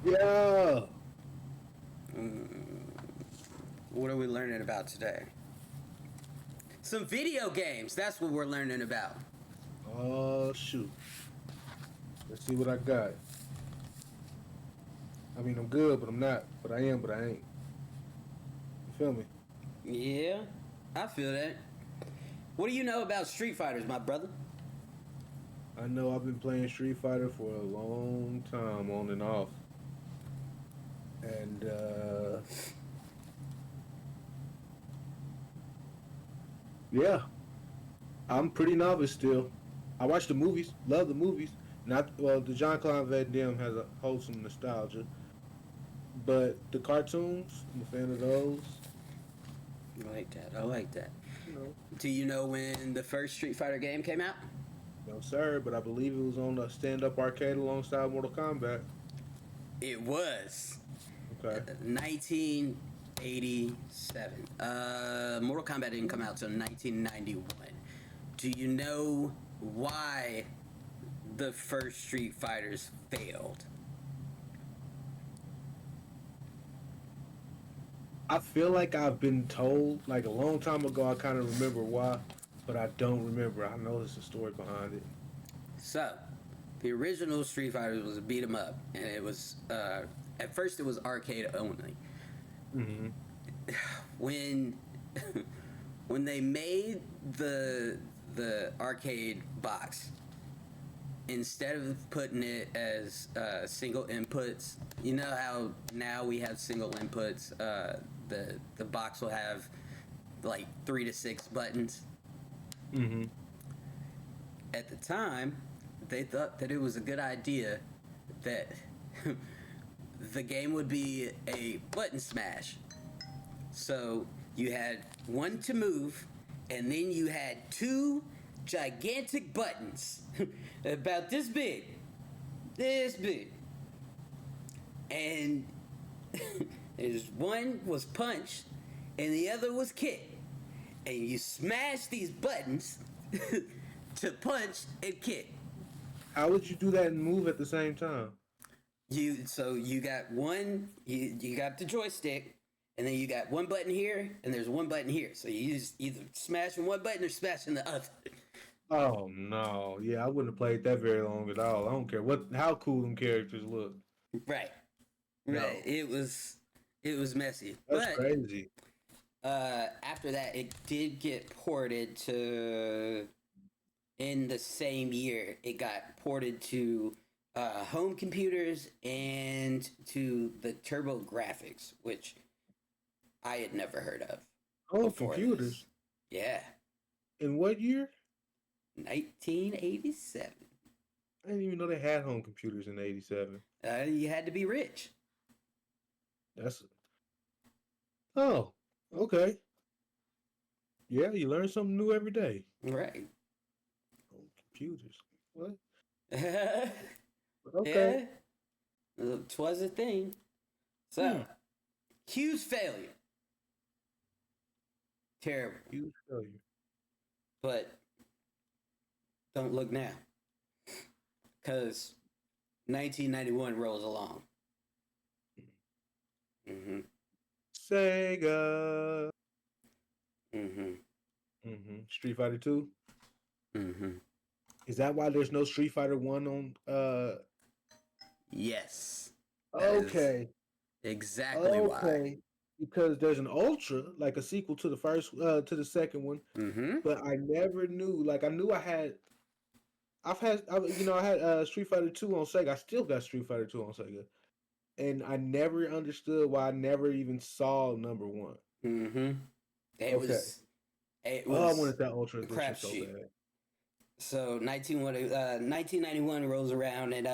Yeah. What are we learning about today? Some video games. That's what we're learning about. Oh shoot. Let's see what I got. I mean, I'm good, but I'm not. But I am, but I ain't. You feel me? Yeah, I feel that. What do you know about Street Fighters, my brother? I know I've been playing Street Fighter for a long time, on and off, and yeah, I'm pretty novice still. I watch the movies, love the movies. Not well, the John Clown Van Damme has a wholesome nostalgia, but the cartoons, I'm a fan of those. I like that. I like that. You know, Do you know when the first Street Fighter game came out? no sir, but I believe it was on the stand-up arcade alongside Mortal Kombat. It was Okay. 1987. Mortal Kombat didn't come out till 1991. Do you know why the first Street Fighters failed? I feel like I've been told, like a long time ago, I kind of remember why, but I don't remember. I know there's a story behind it. So, the original Street Fighter was a beat 'em up, and it was at first it was arcade only. Hmm. When when they made the arcade box, instead of putting it as single inputs, you know how now we have single inputs. The box will have like 3 to 6 buttons. Hmm. At the time, they thought that it was a good idea that the game would be a button smash. So you had one to move, and then you had two gigantic buttons about this big, and there's one was punch, and the other was kick, and you smash these buttons to punch and kick. How would you do that and move at the same time? You got one, you got the joystick, and then you got one button here, and there's one button here. So you use either smashing one button or smashing the other. Oh no, yeah, I wouldn't have played that very long at all. I don't care how cool them characters look. Right, right. No, It was messy, that's but crazy. after that, it did get ported to. In the same year, it got ported to home computers and to the Turbo Graphics, which I had never heard of Oh, before this. computers. Yeah, In what year? 1987. I didn't even know they had home computers in '87. You had to be rich. That's oh, okay. Yeah, you learn something new every day. Right. Home computers. What? Yeah, Okay. it was a thing. Hmm. So, huge failure. Terrible. Huge failure. But don't look now. Because 1991 rolls along. Mm-hmm. Sega. Mm-hmm. Street Fighter 2. Mm-hmm. Is that why there's no Street Fighter 1 on Yes. That is okay. exactly why. Okay. Because there's an Ultra, like a sequel to the first to the second one, Mm-hmm. but I never knew, like I knew I had Street Fighter 2 on Sega. I still got Street Fighter 2 on Sega. And I never understood why I never even saw number 1. Mm-hmm. It Okay. was it Oh, I was wanted that Ultra a edition so crapshoot. bad. So 1991 rolls around, and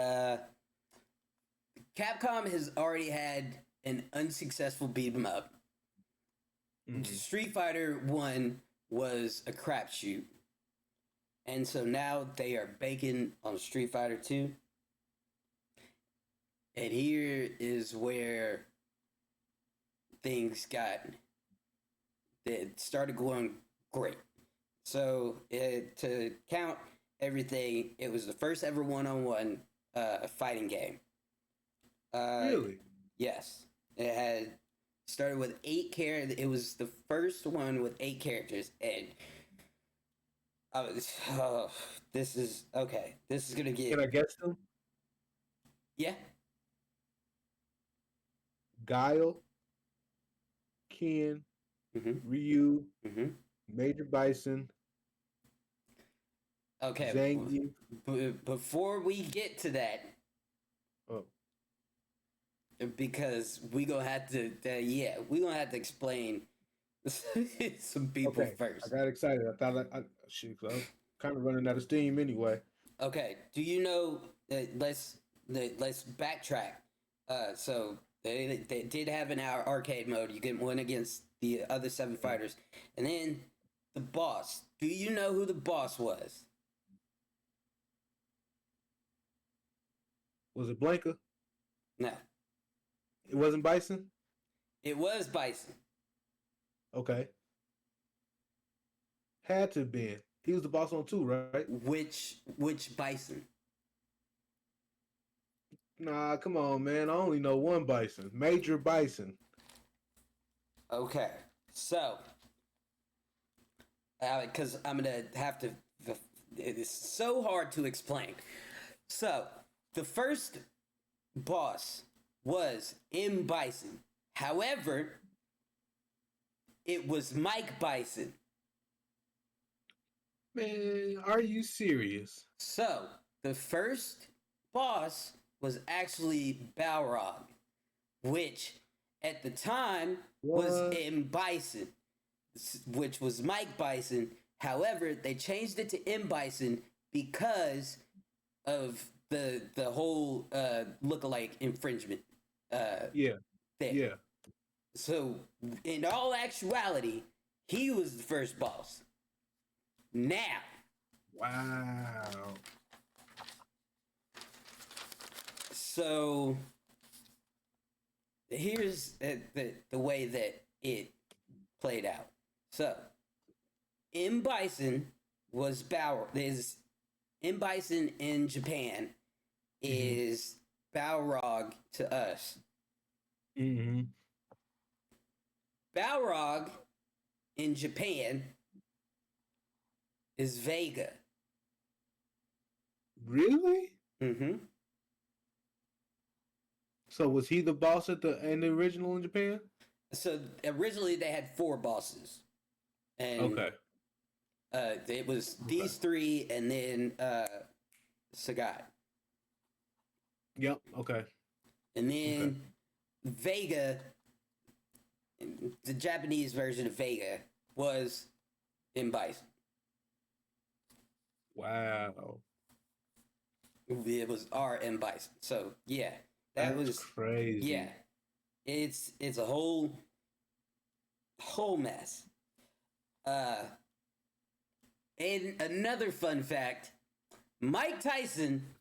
Capcom has already had an unsuccessful beat 'em up. Hmm. Street Fighter 1 was a crapshoot. And so now they are banking on Street Fighter 2. And here is where things got it started going great. So to count everything, it was the first ever one-on-one fighting game. Uh, Really? yes, it had started with 8 characters. It was the first one with 8 characters, and I was, oh, this is okay. This is gonna Can get I guess them? yeah. Guile, Ken, Mm-hmm. Ryu, Mm-hmm. Major Bison, Okay. Zangief. Before we get to that, Oh, because we gonna have to, yeah, we gonna have to explain some people okay. I first. got excited. I thought shit, 'cause I'm kind of running out of steam anyway. Okay. Do you know? Let's backtrack. So they did have an arcade mode. You can win against the other 7 fighters, and then the boss. Do you know who the boss was? Was it Blanca? No, It wasn't Bison? it was Bison. Okay. Had to have been. He was the boss on two, right? Which Bison? Nah, come on, man. I only know one Bison. Major Bison. Okay, so because I'm gonna have to. It is so hard to explain. So the first boss was M. Bison. However, it was Mike Bison. Man, are you serious? So the first boss was actually Balrog, which at the time was What? M. Bison, which was Mike Bison. However, they changed it to M. Bison because of the whole lookalike infringement Yeah, thing. yeah. So, in all actuality, he was the first boss. Now, Wow. so here's the way that it played out. So, M. Bison was M. Bison in Japan is Balrog to us. Mm-hmm. Balrog in Japan is Vega. Really? Mm-hmm. So was he the boss in the original in Japan? So originally they had 4 bosses, and Okay. it was Okay. these 3, and then Sagat, Yep. Okay. and Okay. then Vega. The Japanese version of Vega was in Bison. Wow. It was R M Bison. So yeah, that That's was crazy. yeah. It's a whole mess. And another fun fact: Mike Tyson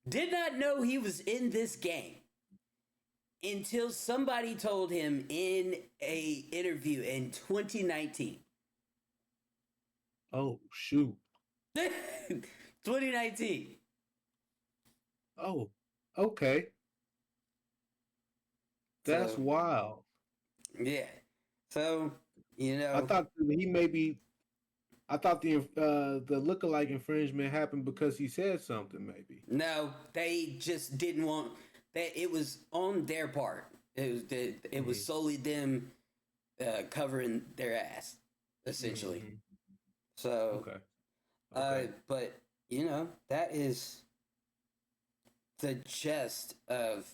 did not know he was in this game until somebody told him in a interview in 2019. Oh shoot. 2019. Oh. Okay. That's So wild. yeah. So you I know, thought that he maybe. I thought the lookalike infringement happened because he said something. Maybe. no, they just didn't want that. It was on their part. It was solely them covering their ass, essentially. Mm-hmm. So, Okay. Okay. but that is the gist of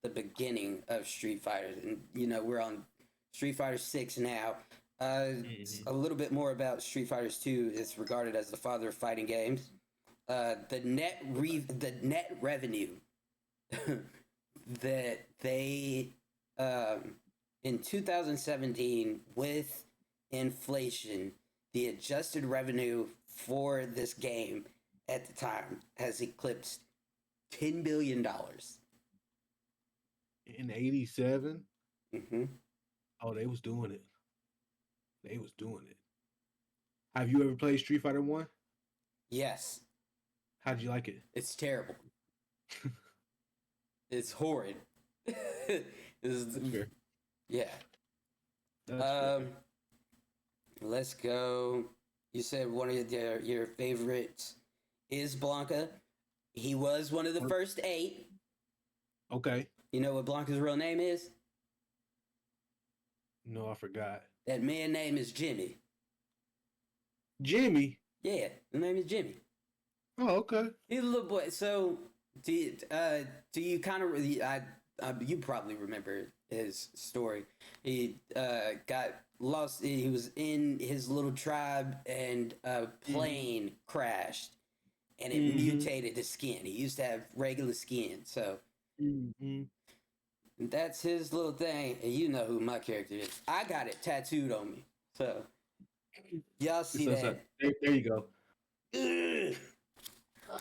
the beginning of Street Fighter, and we're on Street Fighter 6 now. It's Mm-hmm. a little bit more about Street Fighters 2. It's regarded as the father of fighting games. The net revenue that they in 2017 with inflation, the adjusted revenue for this game at the time has eclipsed $10 billion. In '87. Mm-hmm. Oh, they was doing it. They was doing it. Have you ever played Street Fighter One? Yes, How'd you like it? it's terrible. It's horrid. That's fair. Yeah. That's fair. Um, let's go. You said one of your favorites is Blanca. He was one of the first 8. Okay. You know what Blanca's real name is? No, I forgot. That man name is Jimmy. Jimmy. Yeah, the name is Jimmy. Oh, okay. He's a little boy. So, do you kind of really? You probably remember his story. He got lost. He was in his little tribe, and a plane crashed, and it mutated his skin. He used to have regular skin, so that's his little thing. And you know who my character is. I got it tattooed on me, so y'all see that. There you go.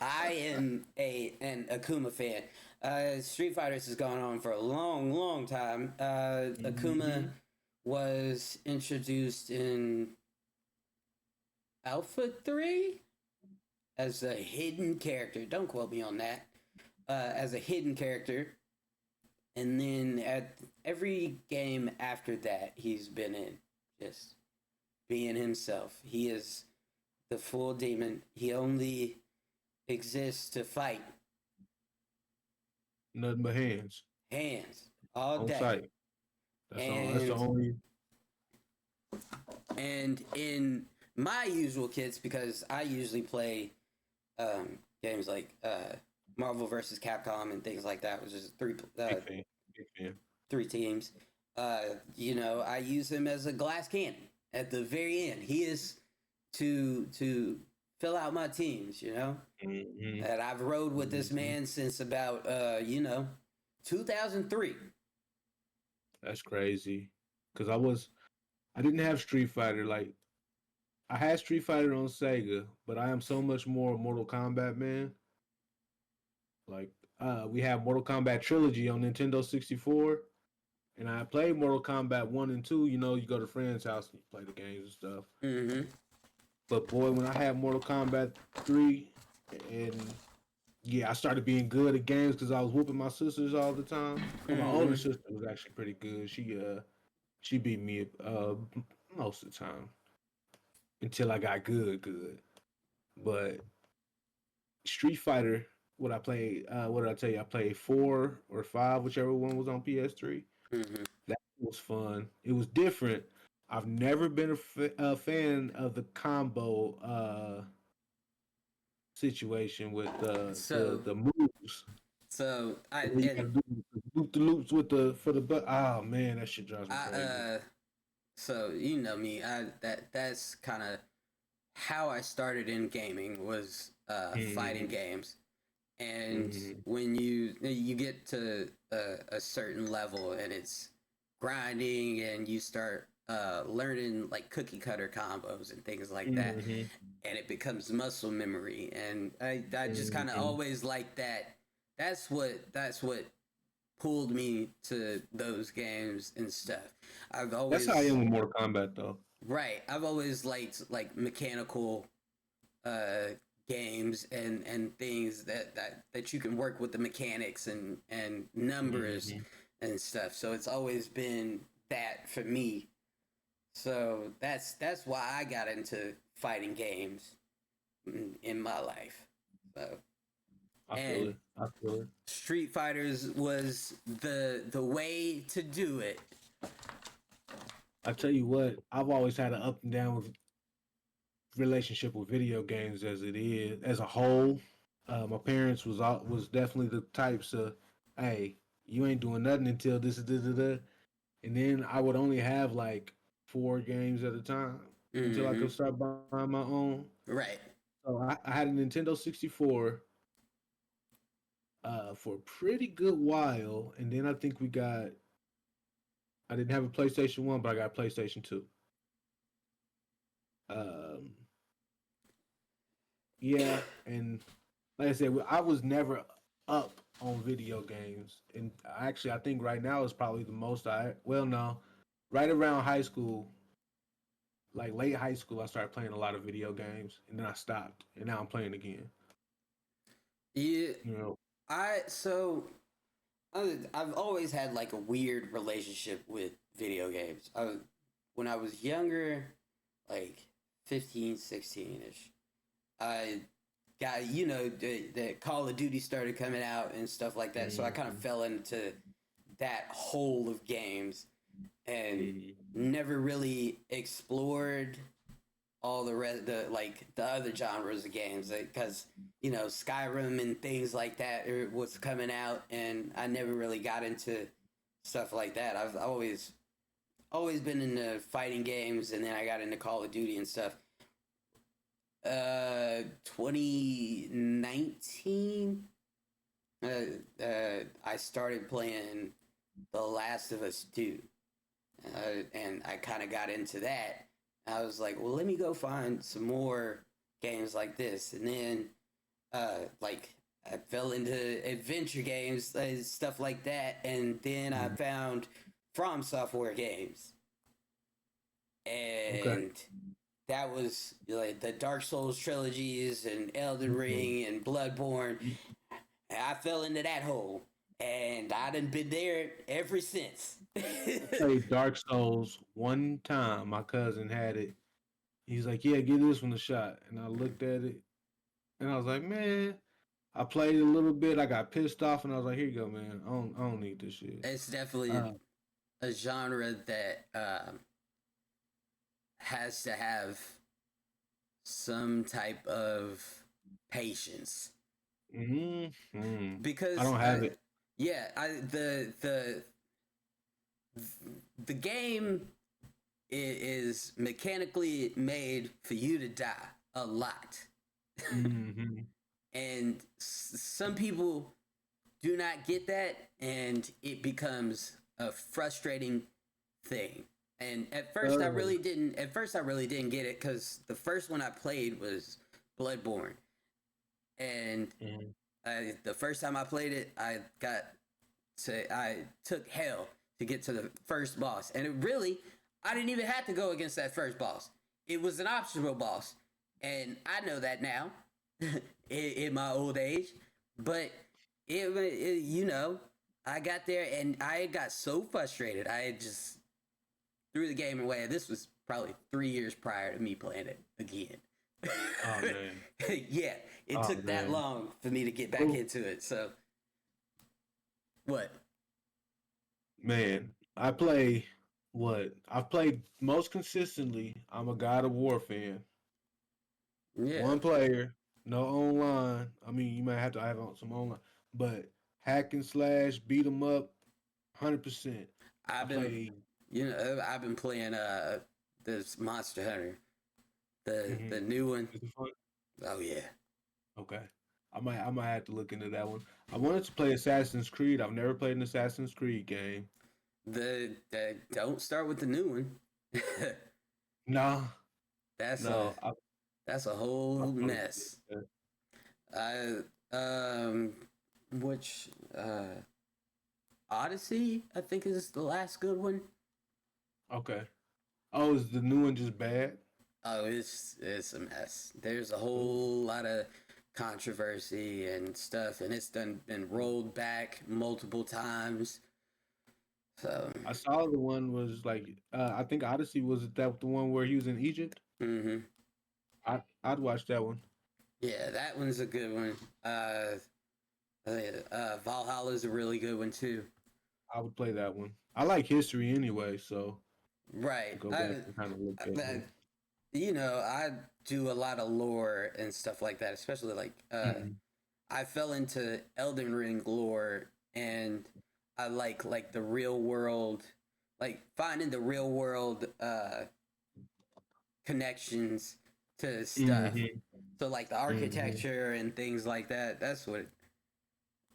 I am an Akuma fan. Street Fighters has gone on for a long, long time. Akuma was introduced in Alpha 3 as a hidden character. Don't quote me on that. As a hidden character. And then at every game after that, he's been in. Just being himself. He is the full demon. He only exists to fight. Nothing but hands. Hands. All On day. site. That's the only. And in my usual kits, because I usually play games like Marvel versus Capcom and things like that, which is Big fan. 3 teams. You know, I use him as a glass cannon at the very end. He is to fill out my teams, you know? And I've rode with this man since about 2003. That's crazy. Cause I didn't have Street Fighter. Like I had Street Fighter on Sega, but I am so much more a Mortal Kombat man. Like we have Mortal Kombat Trilogy on Nintendo 64. And I played Mortal Kombat 1 and 2. You know, you go to friends' house and you play the games and stuff. But boy, when I had Mortal Kombat 3, and yeah, I started being good at games because I was whooping my sisters all the time. Well, my older sister was actually pretty good. She beat me most of the time until I got good. But Street Fighter, what I played, what did I tell you? I played 4 or 5, whichever one was on PS3. That was fun. It was different. I've never been a fan of the combo situation with the moves. So I You gotta do loop the loops with the for the butt. Oh man, that shit drives me crazy. So you know me, that's kind of how I started in gaming was fighting games, and when you get to a certain level and it's grinding and you start learning like cookie cutter combos and things like that, and it becomes muscle memory, and I just kind of always like that. That's what pulled me to those games and stuff. I've always That's how I am with Mortal Kombat though. Right. I've always liked like mechanical games and things that you can work with the mechanics and numbers and stuff. So it's always been that for me. So that's why I got into fighting games in my life. So I feel it. Street Fighters was the way to do it. I tell you what, I've always had an up and down relationship with video games as it is as a whole. My parents was definitely the types of, hey, you ain't doing nothing until this and then I would only have like 4 games at a time until I could start buying my own. Right. So I had a Nintendo 64 for a pretty good while, and then I think I didn't have a PlayStation 1, but I got a PlayStation 2. Yeah, and like I said, I was never up on video games, and actually, I think right now is probably the most right around high school, like late high school, I started playing a lot of video games, and then I stopped, and now I'm playing again. Yeah. You know, So I've always had like a weird relationship with video games. When I was younger, like 15, 16 ish, I got, the Call of Duty started coming out and stuff like that. So I kind of Mhm. fell into that hole of games and Mhm. never really explored all the rest, the other genres of games, because Skyrim and things like that was coming out, and I never really got into stuff like that. I've always been into fighting games, and then I got into Call of Duty and stuff. 2019, I started playing The Last of Us 2, and I kind of got into that. I was like, well, let me go find some more games like this, and then like I fell into adventure games, stuff like that, and then I Mhm. found From Software games, Okay. and that was like the Dark Souls trilogies and Elden Mhm. Ring and Bloodborne. And I fell into that hole, and I done been there ever since. I played Dark Souls one time. My cousin had it. He's like, "Yeah, give this one a shot." And I looked at it, and I was like, "Man." I played it a little bit. I got pissed off, and I was like, "Here you go, man. I don't need this shit." It's definitely Uh, a genre that has to have some type of patience mm I because don't have it. yeah, the game is mechanically made for you to die a lot, Hmm. and some people do not get that, and it becomes a frustrating thing. And at first, I Uh, really didn't. At first, I really didn't get it because the first one I played was Bloodborne, and mhm. the first time I played it, I took hell to get to the first boss, and it really, I didn't even have to go against that first boss. It was an optional boss, and I know that now, in my old age. But I got there and I got so frustrated. I just threw the game away. This was probably 3 years prior to me playing it again. Oh man. Yeah, it Oh took that man. long for me to get back Well, into it. So what? man, I play what? I've played most consistently. I'm a God of War fan. Yeah, One player, no online. I mean, you might have to have some online, but hack and slash, beat 'em up, 100%. I I've been, play. I've been playing this Monster Hunter, the Mhm. new one. Is it fun? Oh yeah, Okay. I might have to look into that one. I wanted to play Assassin's Creed. I've never played an Assassin's Creed game. the don't start with the new one. No, that's a no. I that's a I whole probably mess. should. I which Odyssey I think is the last good one. Okay. Oh, is the new one just bad? Oh, it's a mess. There's a Ooh. whole lot of controversy and stuff, and it's done been rolled back multiple times. So, I saw the one was like I think Odyssey was that the one where he was in Egypt. hmm I'd watch that one. yeah, that one's a good one. Valhalla is a really good one too. I would play that one. I like history anyway, so to Right. go back and kind of look at I them. I do a lot of lore and stuff like that, especially like Mhm. I fell into Elden Ring lore, and I like the real world, like finding the real world connections to stuff. Mhm. So like the Mhm. architecture and things like that. That's what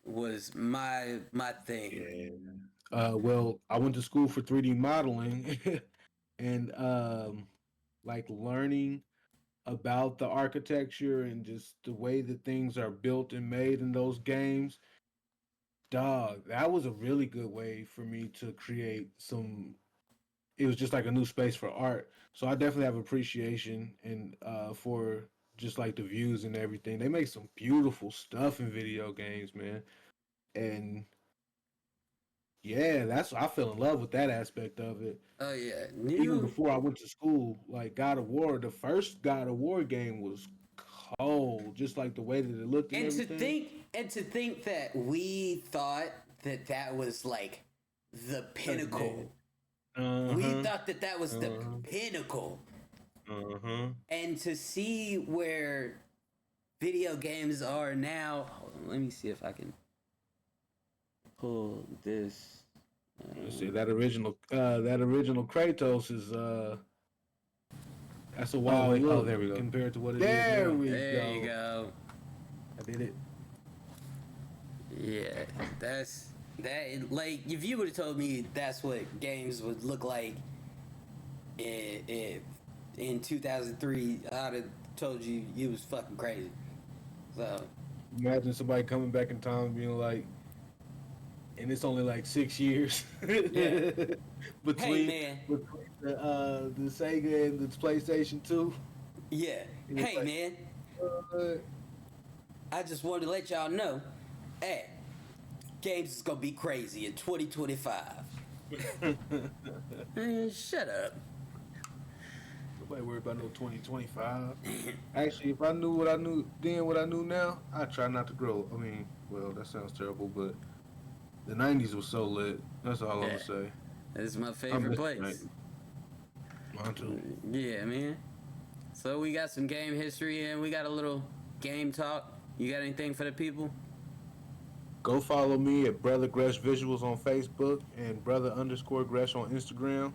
was my thing. Yeah. Well, I went to school for 3D modeling, and like learning about the architecture and just the way that things are built and made in those games. Dog, that was a really good way for me to create some. It was just like a new space for art. So I definitely have appreciation and for just like the views and everything. They make some beautiful stuff in video games, man. And Yeah, that's I fell in love with that aspect of it. Oh yeah, Even new. before I went to school, like God of War, the first God of War game was cold, just like the way that it looked and everything. And to think that we thought that that was like the Cutting edge. pinnacle. Uh We huh. thought that that was the Uh pinnacle. huh. And to see where video games are now, hold on, let me see if I can pull this. Let's see that original Kratos is that's a Oh wild wait, oh look there we go. compared to what it is There now. we There you go. go. I did it. Yeah, that's that. Like, if you would have told me that's what games would look like in 2003, I'd have told you you was fucking crazy. So, Imagine somebody coming back in time and being like, and it's only like 6 years yeah. Hey between man. the Sega and the PlayStation 2. Yeah. And it's Hey like, man. uh, I just wanted to let y'all know, hey, games is gonna be crazy in 2025. Man, shut up. nobody worry about no 2025. Actually, if I knew what I knew then, what I knew now, I try not to grow. I mean, well, that sounds terrible, but the 90s was so lit. That's all I'm Yeah, gonna say. this is my I favorite miss the place. 90s. Mine too. Yeah, man. So we got some game history and we got a little game talk. You got anything for the people? Go follow me at Brother Gresh Visuals on Facebook and Brother underscore Gresh on Instagram.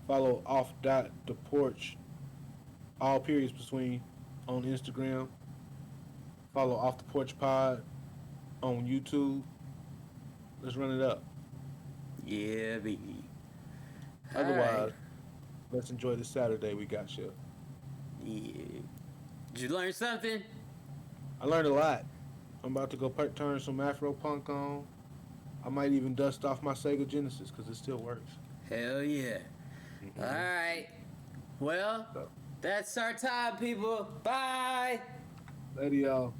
Follow off dot the porch, all periods between, on Instagram. Follow off the porch pod on YouTube. Let's run it up. Yeah, baby. All right. Otherwise, let's enjoy the Saturday we got you. Yeah. Did you learn something? I learned a lot. I'm about to go turn some Afro punk on. I might even dust off my Sega Genesis because it still works. Hell yeah. All Mm-hmm. right. Well, So, that's our time, people. Bye. later, y'all.